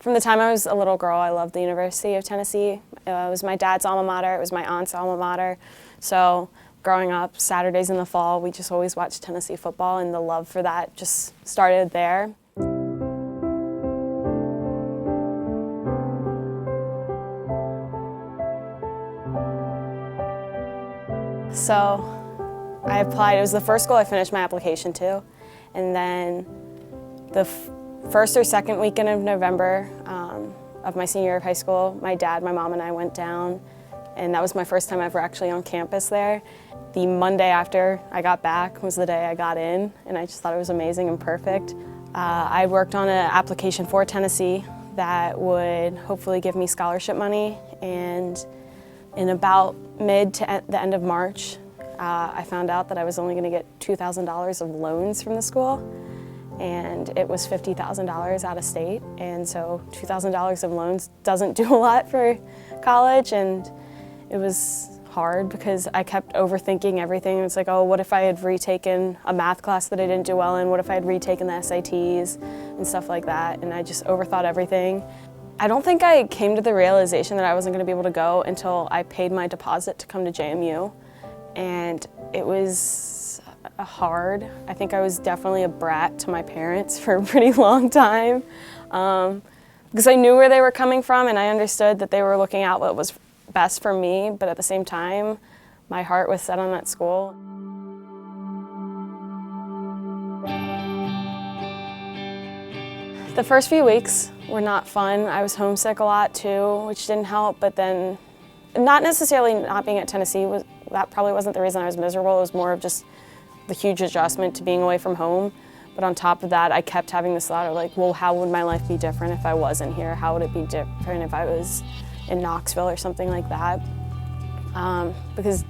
From the time I was a little girl, I loved the University of Tennessee. It was my dad's alma mater, it was my aunt's alma mater. So growing up, Saturdays in the fall, we just always watched Tennessee football, and the love for that just started there. So I applied. It was the first school I finished my application to. And then the first or second weekend of November of my senior year of high school, my dad, my mom, and I went down, and that was my first time ever actually on campus there. The Monday after I got back was the day I got in, and I just thought it was amazing and perfect. I worked on an application for Tennessee that would hopefully give me scholarship money, and in about mid to the end of March, I found out that I was only going to get $2,000 of loans from the school, and it was $50,000 out of state, and so $2,000 of loans doesn't do a lot for college, and it was hard because I kept overthinking everything. It was like, oh, what if I had retaken a math class that I didn't do well in? What if I had retaken the SATs and stuff like that? And I just overthought everything. I don't think I came to the realization that I wasn't going to be able to go until I paid my deposit to come to JMU, and it was hard. I think I was definitely a brat to my parents for a pretty long time because I knew where they were coming from, and I understood that they were looking out what was best for me, but at the same time, my heart was set on that school. The first few weeks were not fun. I was homesick a lot too, which didn't help, but then not necessarily not being at Tennessee, that probably wasn't the reason I was miserable. It was more of just the huge adjustment to being away from home. But on top of that, I kept having this thought of like, well, how would my life be different if I wasn't here? How would it be different if I was in Knoxville or something like that? Because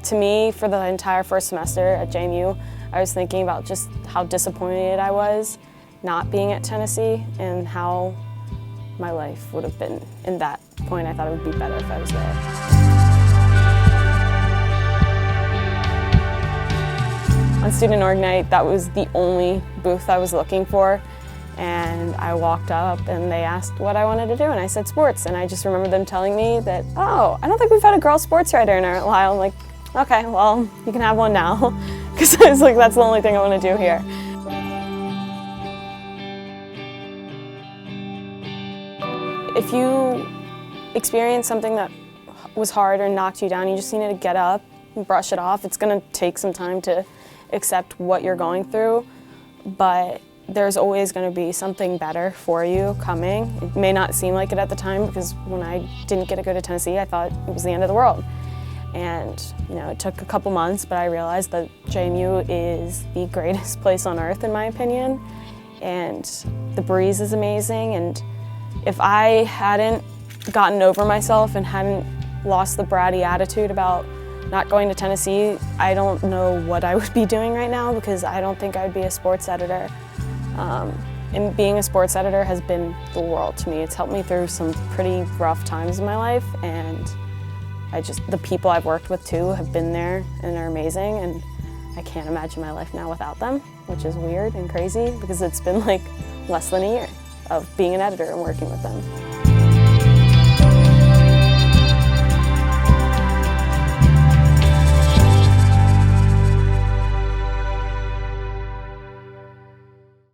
to me, for the entire first semester at JMU, I was thinking about just how disappointed I was not being at Tennessee and how my life would have been. In that point, I thought it would be better if I was there. On Student Org Night, that was the only booth I was looking for, and I walked up and they asked what I wanted to do, and I said sports, and I just remember them telling me that, oh, I don't think we've had a girl sports writer in a while. I'm like, okay, well, you can have one now, because I was like, that's the only thing I want to do here. If you experience something that was hard or knocked you down, you just need to get up and brush it off. It's going to take some time to accept what you're going through, but there's always going to be something better for you coming. It may not seem like it at the time, because when I didn't get to go to Tennessee, I thought it was the end of the world. And it took a couple months, but I realized that JMU is the greatest place on earth, in my opinion, and the breeze is amazing. And if I hadn't gotten over myself and hadn't lost the bratty attitude about not going to Tennessee, I don't know what I would be doing right now, because I don't think I'd be a sports editor. And being a sports editor has been the world to me. It's helped me through some pretty rough times in my life, and the people I've worked with too have been there and are amazing, and I can't imagine my life now without them, which is weird and crazy because it's been like less than a year of being an editor and working with them.